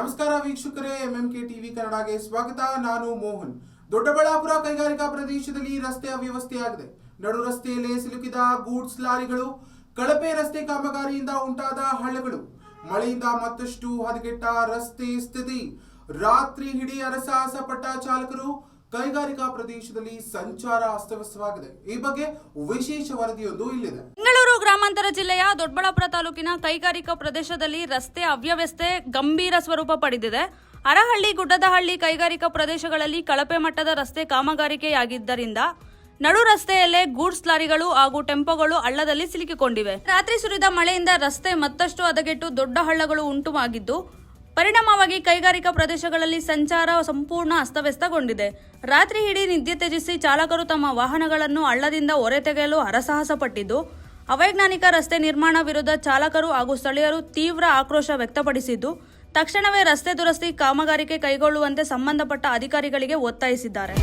ನಮಸ್ಕಾರ ವೀಕ್ಷಕರೇ, MMK TV ಕನ್ನಡಗೆ ಸ್ವಾಗತ. ನಾನು ಮೋಹನ್. ದೊಡ್ಡಬಳ್ಳಾಪುರ ಕೈಗಾರಿಕಾ ಪ್ರದೇಶದಲ್ಲಿ ರಸ್ತೆ ಅವ್ಯವಸ್ಥೆಯಾಗಿದೆ. ನಡು ರಸ್ತೆಯಲ್ಲಿ ಸಿಲುಕಿದ ಗೂಡ್ಸ್ ಲಾರಿಗಳು, ಕಳಪೆ ರಸ್ತೆ ಕಾಮಗಾರಿಯಿಂದ ಉಂಟಾದ ಹಳ್ಳಗಳು, ಮಳೆಯಿಂದ ಮತ್ತಷ್ಟು ಹದಗೆಟ್ಟ ರಸ್ತೆ ಸ್ಥಿತಿ, ರಾತ್ರಿ ಹಿಡಿ ಹರಸಾಹಸ ಪಟ್ಟ ಚಾಲಕರು, ಕೈಗಾರಿಕಾ ಪ್ರದೇಶದಲ್ಲಿ ಸಂಚಾರ ಅಸ್ತವ್ಯಸ್ತವಾಗಿದೆ. ಈ ಬಗ್ಗೆ ವಿಶೇಷ ವರದಿಯೊಂದು ಇಲ್ಲಿದೆ. ಬೆಂಗಳೂರು ಗ್ರಾಮಾಂತರ ಜಿಲ್ಲೆಯ ದೊಡ್ಡಬಳ್ಳಾಪುರ ತಾಲೂಕಿನ ಕೈಗಾರಿಕಾ ಪ್ರದೇಶದಲ್ಲಿ ರಸ್ತೆ ಅವ್ಯವಸ್ಥೆ ಗಂಭೀರ ಸ್ವರೂಪ ಪಡೆದಿದೆ. ಅರಹಳ್ಳಿ, ಗುಡ್ಡದಹಳ್ಳಿ ಕೈಗಾರಿಕಾ ಪ್ರದೇಶಗಳಲ್ಲಿ ಕಳಪೆ ಮಟ್ಟದ ರಸ್ತೆ ಕಾಮಗಾರಿಕೆಯಾಗಿದ್ದರಿಂದ ನಡು ರಸ್ತೆಯಲ್ಲೇ ಗೂಡ್ಸ್ ಲಾರಿಗಳು ಹಾಗೂ ಟೆಂಪೋಗಳು ಹಳ್ಳದಲ್ಲಿ ಸಿಲುಕಿಕೊಂಡಿವೆ. ರಾತ್ರಿ ಸುರಿದ ಮಳೆಯಿಂದ ರಸ್ತೆ ಮತ್ತಷ್ಟು ಹದಗೆಟ್ಟು ದೊಡ್ಡ ಹಳ್ಳಗಳು ಉಂಟುಮಾಗಿದ್ದು, ಪರಿಣಾಮವಾಗಿ ಕೈಗಾರಿಕಾ ಪ್ರದೇಶಗಳಲ್ಲಿ ಸಂಚಾರ ಸಂಪೂರ್ಣ ಅಸ್ತವ್ಯಸ್ತಗೊಂಡಿದೆ. ರಾತ್ರಿ ಇಡೀ ನಿದ್ದೆ ತ್ಯಜಿಸಿ ಚಾಲಕರು ತಮ್ಮ ವಾಹನಗಳನ್ನು ಹಳ್ಳದಿಂದ ಹೊರತೆಗೆಯಲು ಹರಸಾಹಸ ಪಟ್ಟಿದ್ದು, ಅವೈಜ್ಞಾನಿಕ ರಸ್ತೆ ನಿರ್ಮಾಣ ವಿರುದ್ಧ ಚಾಲಕರು ಹಾಗೂ ಸ್ಥಳೀಯರು ತೀವ್ರ ಆಕ್ರೋಶ ವ್ಯಕ್ತಪಡಿಸಿದ್ದು, ತಕ್ಷಣವೇ ರಸ್ತೆ ದುರಸ್ತಿ ಕಾಮಗಾರಿಕೆ ಕೈಗೊಳ್ಳುವಂತೆ ಸಂಬಂಧಪಟ್ಟ ಅಧಿಕಾರಿಗಳಿಗೆ ಒತ್ತಾಯಿಸಿದ್ದಾರೆ.